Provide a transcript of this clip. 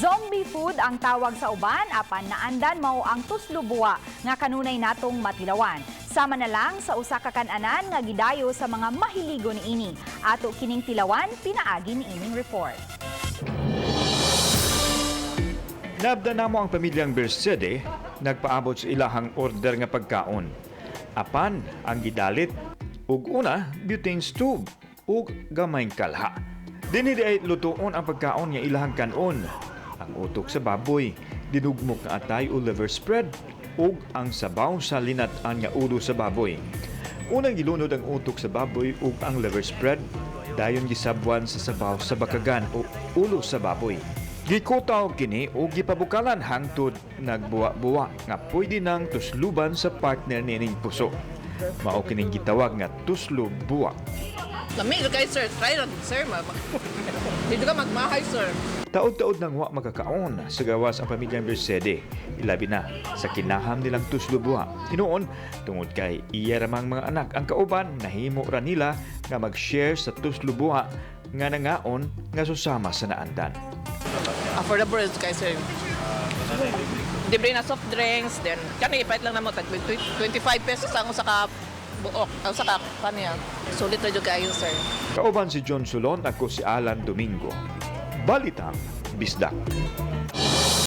Zombie food ang tawag sa uban apan naandan mao ang tuslubuwa nga kanunay natong matilawan. Sama na lang sa usa ka kan-anan nga gidayo sa mga mahiligo niini. Ato kining tilawan pinaagi ni ining report. Nabda namo ang pamilyang Bersede nagpaabot sa ilahang order nga pagkaon. Apan ang gidalit ug una butane stove ug gamayng kalha. Dinhi ay lutuon ang pagkaon nga ilahang kanon. Ang utok sa baboy, dinugmok nga atay o liver spread ug ang sabaw sa linat-an nga ulo sa baboy. Unang gilunod ang utok sa baboy ug ang liver spread, dayon gisabwan sa sabaw sa bakagan o ulo sa baboy. Gikutaw kini o gipabukalan hangtod nagbuwa-buwa nga pwede nang tusluban sa partner nining puso. Mao kining gitawag nga tuslo buwa. Lami ka kay sir, try lang sir. Dito ka magmahay sir. Taod-taod nang wa makakaon sa gawas ang pamilyang Bersede. Ilabi na sa kinaham nilang tuslo buwa. Tinuon, tungod kay iya ramang mga anak ang kauban, nahimo ra nila nga mag-share sa tuslo buwa nga nangaon nga susama sa naandan. Affordable kay sir. Libre na soft drinks, then kani ipait lang namo tag 25 pesos ang usa ka buok, ang usa ka kaniya. Sulit ra jud kayo sir. Kauban si John Sulon, ako si Alan Domingo. Balitang Bisdak.